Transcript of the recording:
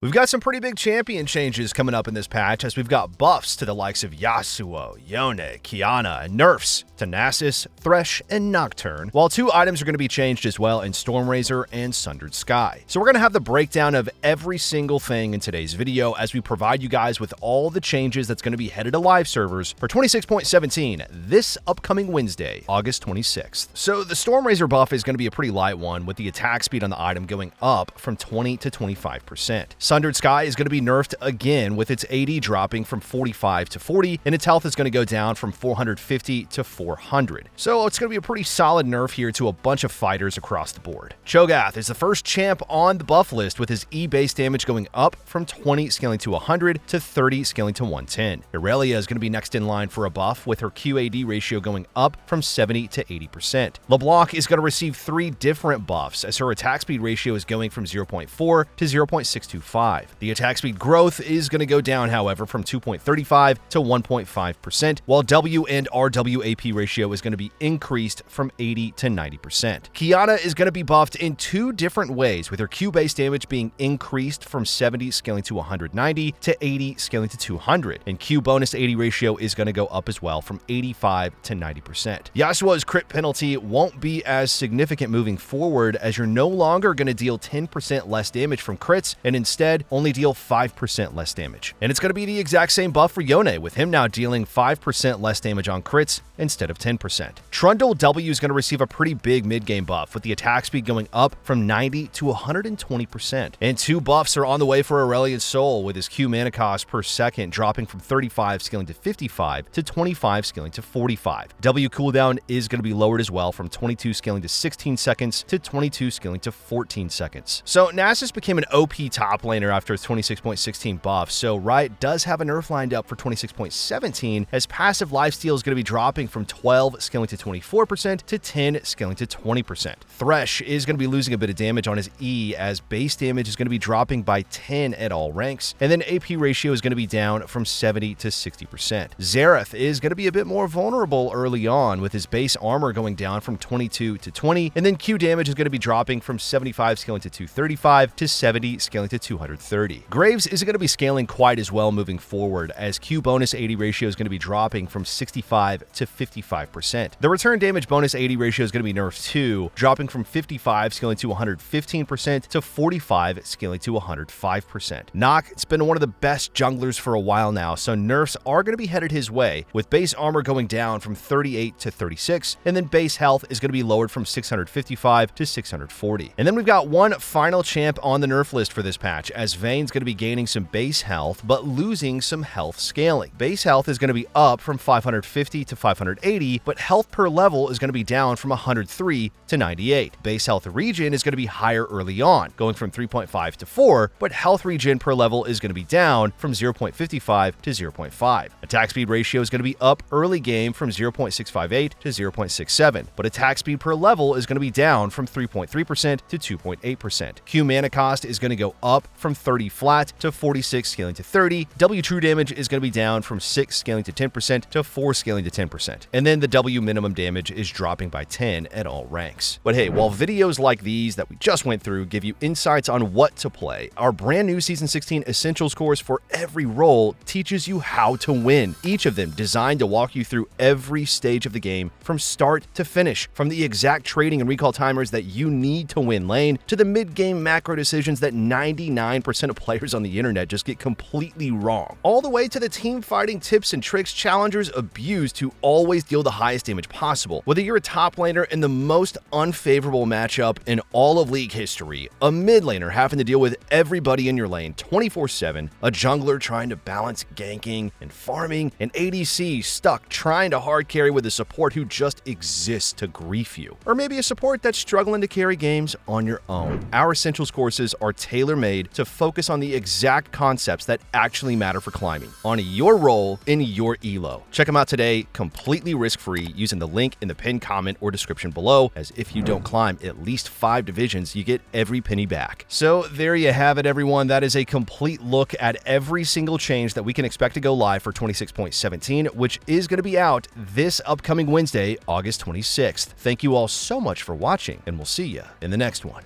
We've got some pretty big champion changes coming up in this patch, as we've got buffs to the likes of Yasuo, Yone, Qiyana, and nerfs to Nasus, Thresh, and Nocturne, while 2 items are going to be changed as well in Stormrazor and Sundered Sky. So we're going to have the breakdown of every single thing in today's video as we provide you guys with all the changes that's going to be headed to live servers for 26.17 this upcoming Wednesday, August 26th. So the Stormrazor buff is going to be a pretty light one, with the attack speed on the item going up from 20 to 25%. Sundered Sky is going to be nerfed again, with its AD dropping from 45 to 40, and its health is going to go down from 450 to 400. So it's going to be a pretty solid nerf here to a bunch of fighters across the board. Cho'Gath is the first champ on the buff list, with his E base damage going up from 20 scaling to 100 to 30 scaling to 110. Irelia is going to be next in line for a buff, with her QAD ratio going up from 70 to 80%. LeBlanc is going to receive 3 different buffs, as her attack speed ratio is going from 0.4 to 0.625. The attack speed growth is going to go down, however, from 2.35 to 1.5%, while W and RWAP ratio is going to be increased from 80 to 90%. Qiyana is going to be buffed in 2 different ways, with her Q base damage being increased from 70 scaling to 190 to 80 scaling to 200, and Q bonus 80 ratio is going to go up as well from 85 to 90%. Yasuo's crit penalty won't be as significant moving forward, as you're no longer going to deal 10% less damage from crits, and instead only deal 5% less damage. And it's going to be the exact same buff for Yone, with him now dealing 5% less damage on crits instead of 10%. Trundle W is going to receive a pretty big mid-game buff, with the attack speed going up from 90 to 120%. And 2 buffs are on the way for Aurelian's Soul, with his Q mana cost per second dropping from 35 scaling to 55 to 25 scaling to 45. W cooldown is going to be lowered as well, from 22 scaling to 16 seconds to 22 scaling to 14 seconds. So Nasus became an OP top laner after its 26.16 buff, so Riot does have a nerf lined up for 26.17, as passive lifesteal is going to be dropping from 12 scaling to 24% to 10 scaling to 20%. Thresh is going to be losing a bit of damage on his E, as base damage is going to be dropping by 10 at all ranks, and then AP ratio is going to be down from 70 to 60%. Xerath is going to be a bit more vulnerable early on, with his base armor going down from 22 to 20, and then Q damage is going to be dropping from 75 scaling to 235 to 70 scaling to 230. Graves isn't going to be scaling quite as well moving forward, as Q bonus 80 ratio is going to be dropping from 65 to 55%. The return damage bonus 80 ratio is going to be nerfed too, dropping from 55 scaling to 115% to 45 scaling to 105%. Nock, it's been one of the best junglers for a while now, so nerfs are going to be headed his way, with base armor going down from 38 to 36, and then base health is going to be lowered from 655 to 640. And then we've got one final champ on the nerf list for this patch, as Vayne's going to be gaining some base health, but losing some health scaling. Base health is going to be up from 550 to 580, but health per level is going to be down from 103 to 98. Base health regen is going to be higher early on, going from 3.5 to 4, but health regen per level is going to be down from 0.55 to 0.5. Attack speed ratio is going to be up early game from 0.658 to 0.67, but attack speed per level is going to be down from 3.3% to 2.8%. Q mana cost is going to go up from 30 flat to 46 scaling to 30. W true damage is going to be down from 6 scaling to 10% to 4 scaling to 10%. And then the W minimum damage is dropping by 10 at all ranks. But hey, while videos like these that we just went through give you insights on what to play, our brand new Season 16 Essentials course for every role teaches you how to win. Each of them designed to walk you through every stage of the game from start to finish, from the exact trading and recall timers that you need to win lane, to the mid-game macro decisions that 99% of players on the internet just get completely wrong, all the way to the team fighting tips and tricks challengers abuse to always deal the highest damage possible. Whether you're a top laner in the most unfavorable matchup in all of League history, a mid laner having to deal with everybody in your lane 24/7, a jungler trying to balance ganking and farming, an ADC stuck trying to hard carry with a support who just exists to grief you, or maybe a support that's struggling to carry games on your own. Our Essentials courses are tailor-made to focus on the exact concepts that actually matter for climbing, on your role in your elo. Check them out today, completely risk-free, using the link in the pinned comment or description below, as if you don't climb at least 5 divisions, you get every penny back. So there you have it, everyone. That is a complete look at every single change that we can expect to go live for 26.17, which is going to be out this upcoming Wednesday, August 26th. Thank you all so much for watching, and we'll see you in the next one.